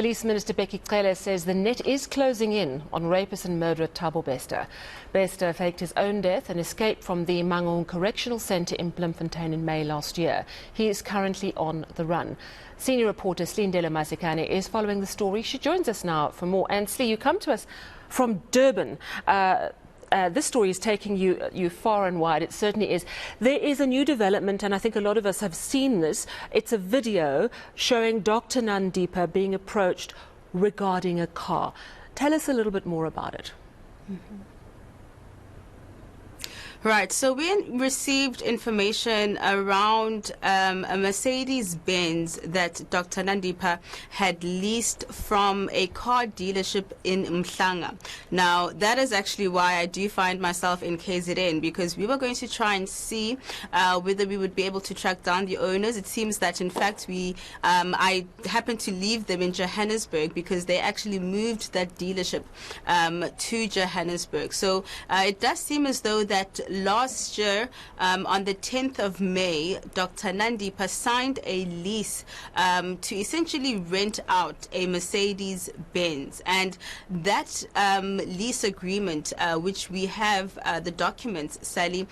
Police Minister Becky Cele says the net is closing in on rapist and murderer Thabo Bester. Bester faked his own death and escaped from the manhunt Correctional Centre in Bloemfontein in May last year. He is currently on the run. Senior reporter Silindelo Masikane is following the story. She joins us now for more. And Slee, you come to us from Durban. This story is taking you far and wide. It certainly is. There is a new development, and I think a lot of us have seen this. It's a video showing Dr. Nandipa being approached regarding a car. Tell us a little bit more about it. Right, so we received information around a Mercedes-Benz that Dr. Nandipa had leased from a car dealership in Mhlanga. Now, that is actually why I do find myself in KZN, because we were going to try and see whether we would be able to track down the owners. It seems that, in fact, I happened to leave them in Johannesburg because they actually moved that dealership to Johannesburg. So it does seem as though that last year, on the 10th of May, Dr. Nandipa signed a lease to essentially rent out a Mercedes-Benz. And that lease agreement, which we have the documents, Sally,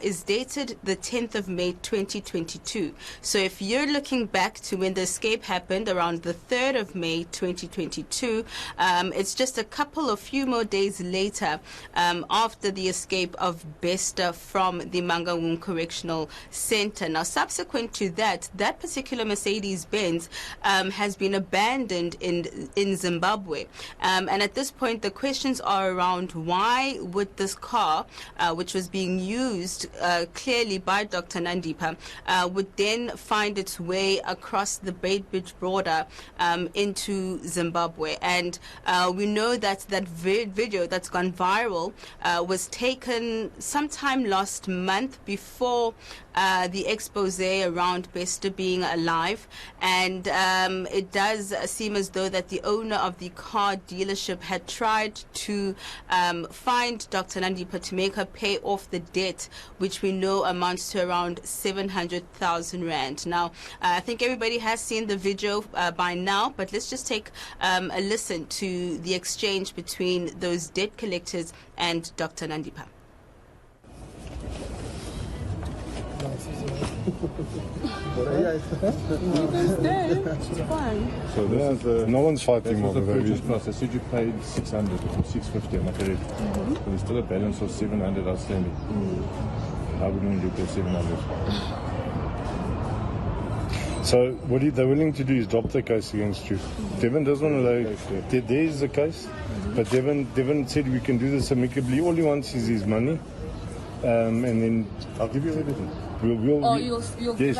is dated the 10th of May 2022. So if you're looking back to when the escape happened around the 3rd of May 2022, it's just a few more days later after the escape of Bester from the Mangaung Correctional Centre. Now, subsequent to that, that particular Mercedes-Benz has been abandoned in Zimbabwe. And at this point, the questions are around why would this car, which was being used clearly by Dr. Nandipa, would then find its way across the Beitbridge border into Zimbabwe. And we know that that video that's gone viral was taken sometime last month before the expose around Bester being alive, and it does seem as though that the owner of the car dealership had tried to find Dr. Nandipa to make her pay off the debt, which we know amounts to around 700,000 rand. Now, I think everybody has seen the video by now, but let's just take a listen to the exchange between those debt collectors and Dr. Nandipa. So this is no one's fighting over over the purchase that. price. I said you paid 600 or 650, am I correct? So there's still a balance of 700 outstanding. How are we going to get that 700? So what they're willing to do is drop the case against you. Devon doesn't want to there is the case, but Devon said we can do this amicably. All he wants is his money, and then I'll give you everything. This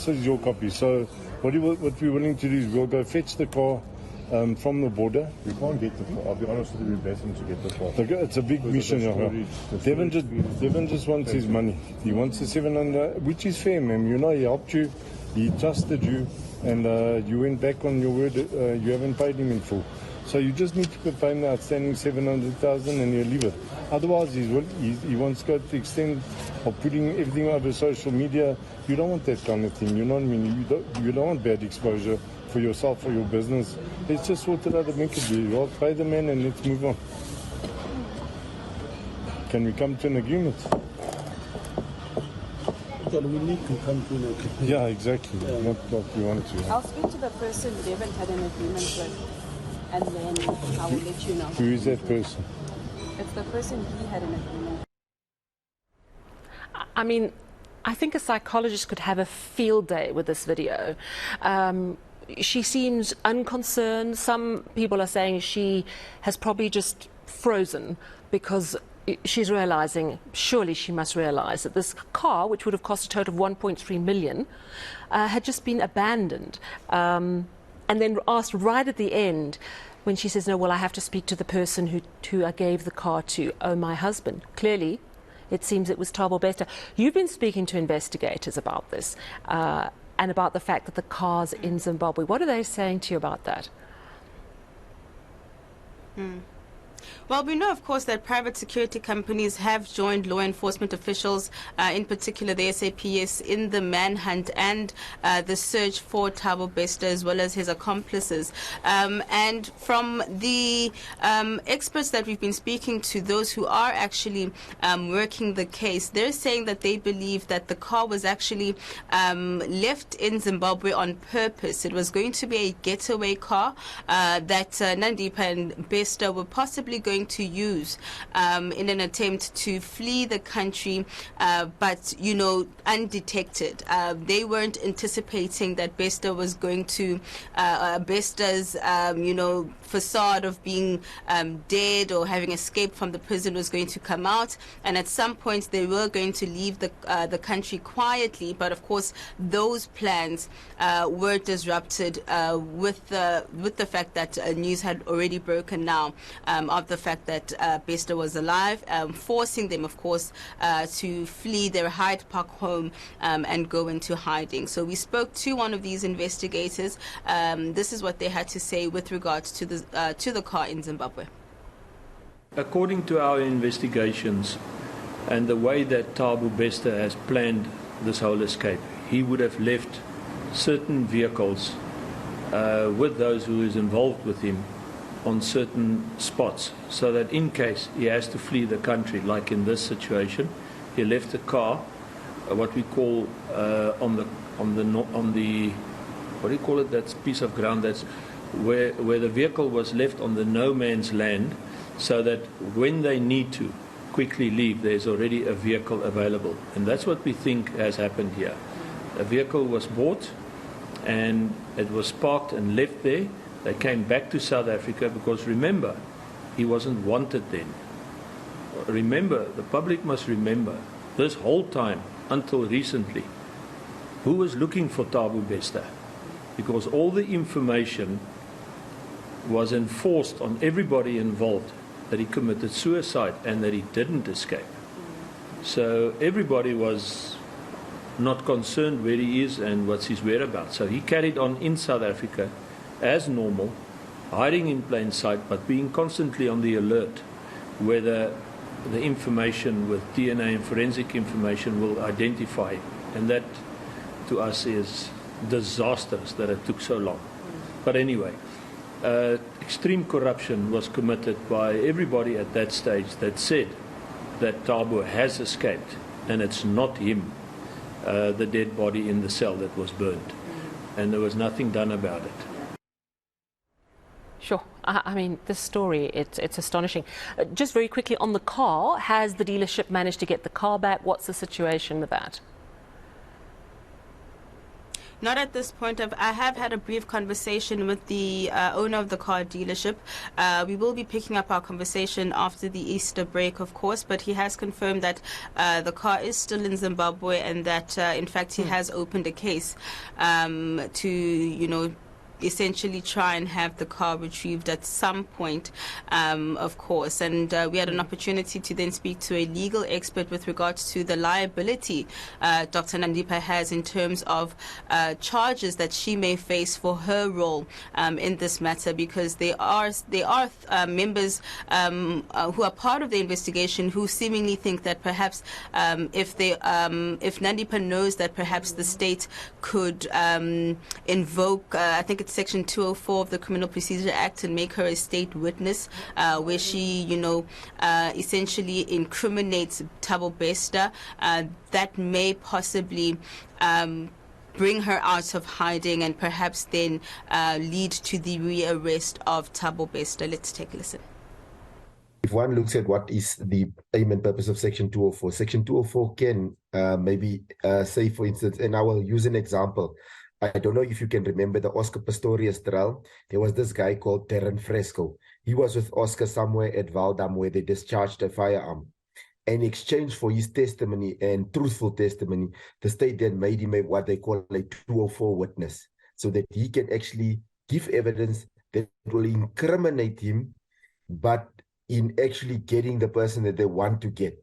is your copy. So what we're willing to do is we'll go fetch the car from the border. We can't get the car. I'll be honest with you, we're begging to get the car. It's a big mission. Devon just wants his money. He wants the 700, which is fair, ma'am. You know, he helped you, he trusted you, and you went back on your word. You haven't paid him in full. So you just need to pay him the outstanding 700,000 and you leave it. Otherwise, he wants to go to the extent of putting everything over social media. You don't want that kind of thing. You know what I mean? You don't want bad exposure for yourself, for your business. Let's just sort it out amicably. I'll pay the man and let's move on. Can we come to an agreement? We need to come to an agreement. Yeah, exactly. Not what we want to. I'll speak to the person Devon had an agreement with, and then I will let you know. Who is that person? It's the person he had an agreement. I mean, I think a psychologist could have a field day with this video. She seems unconcerned. Some people are saying she has probably just frozen because she's realizing, surely she must realize, that this car, which would have cost a total of 1.3 million, had just been abandoned. And then asked right at the end, when she says, no, well, I have to speak to the person who I gave the car to, my husband. Clearly, it seems it was Thabo Bester. You've been speaking to investigators about this and about the fact that the car's in Zimbabwe. What are they saying to you about that? Well, we know, of course, that private security companies have joined law enforcement officials, in particular the SAPS, in the manhunt and the search for Thabo Bester as well as his accomplices. And from the experts that we've been speaking to, those who are actually working the case, they're saying that they believe that the car was actually left in Zimbabwe on purpose. It was going to be a getaway car that Nandipha and Bester were possibly going to use in an attempt to flee the country, but, you know, undetected. They weren't anticipating that Bester was going to, Bester's, you know, facade of being dead or having escaped from the prison was going to come out, and at some point they were going to leave the country quietly. But of course, those plans were disrupted with the fact that news had already broken now of the fact that Bester was alive, forcing them, of course, to flee their Hyde Park home and go into hiding. So we spoke to one of these investigators. This is what they had to say with regards to the car in Zimbabwe. According to our investigations and the way that Thabo Bester has planned this whole escape, he would have left certain vehicles with those who is involved with him on certain spots, so that in case he has to flee the country, like in this situation, he left the car, what we call on the what do you call it? That piece of ground that's where the vehicle was left on the no man's land, so that when they need to quickly leave, there's already a vehicle available, and that's what we think has happened here. A vehicle was bought, and it was parked and left there. They came back to South Africa because, remember, he wasn't wanted then. Remember, the public must remember, this whole time, until recently, who was looking for Thabo Bester? Because all the information was enforced on everybody involved that he committed suicide and that he didn't escape. So everybody was not concerned where he is and what's his whereabouts. So he carried on in South Africa as normal, hiding in plain sight, but being constantly on the alert whether the information with DNA and forensic information will identify him. And that, to us, is disastrous that it took so long. But anyway, extreme corruption was committed by everybody at that stage that said that Thabo has escaped, and it's not him, the dead body in the cell that was burned. And there was nothing done about it. Sure. I mean, this story, it's astonishing. Just very quickly on the car, has the dealership managed to get the car back? What's the situation with that? Not at this point. I have had a brief conversation with the owner of the car dealership. We will be picking up our conversation after the Easter break, of course, but he has confirmed that the car is still in Zimbabwe and that, in fact, he has opened a case to, you know, essentially try and have the car retrieved at some point, of course. And we had an opportunity to then speak to a legal expert with regards to the liability Dr. Nandipha has in terms of charges that she may face for her role in this matter, because they are members who are part of the investigation who seemingly think that perhaps if Nandipha knows that perhaps the state could invoke, I think it's Section 204 of the Criminal Procedure Act, and make her a state witness, where she, you know, essentially incriminates Thabo Bester, that may possibly bring her out of hiding and perhaps then lead to the rearrest of Thabo Bester. Let's take a listen. If one looks at what is the aim and purpose of Section 204, Section 204 can maybe say, for instance, and I will use an example. I don't know if you can remember the Oscar Pistorius trial. There was this guy called Darren Fresco. He was with Oscar somewhere at Valdam where they discharged a firearm. In exchange for his testimony and truthful testimony, the state then made him what they call a 204 witness, so that he can actually give evidence that will incriminate him, but in actually getting the person that they want to get.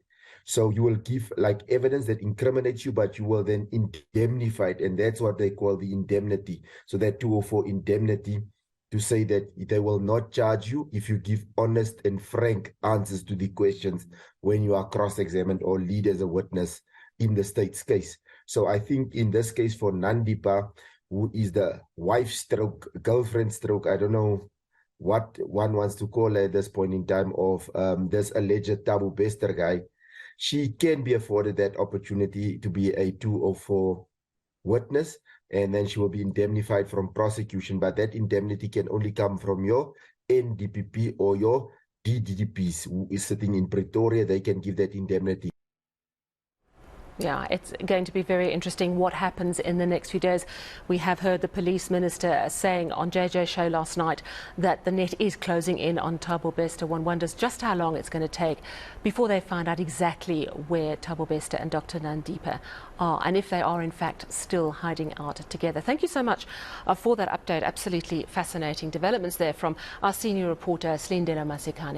So you will give like evidence that incriminates you, but you will then indemnify it. And that's what they call the indemnity. So that 204 indemnity to say that they will not charge you if you give honest and frank answers to the questions when you are cross-examined or lead as a witness in the state's case. So I think in this case for Nandipa, who is the wife stroke, girlfriend stroke, I don't know what one wants to call her at this point in time, of this alleged Thabo Bester guy, she can be afforded that opportunity to be a 204 witness, and then she will be indemnified from prosecution. But that indemnity can only come from your NDPP or your DDPs, who is sitting in Pretoria. They can give that indemnity. Yeah, it's going to be very interesting what happens in the next few days. We have heard the police minister saying on JJ show last night that the net is closing in on Thabo Bester. One wonders just how long it's going to take before they find out exactly where Thabo Bester and Dr. Nandipa are, and if they are in fact still hiding out together. Thank you so much for that update. Absolutely fascinating developments there from our senior reporter Silindelo Masikane.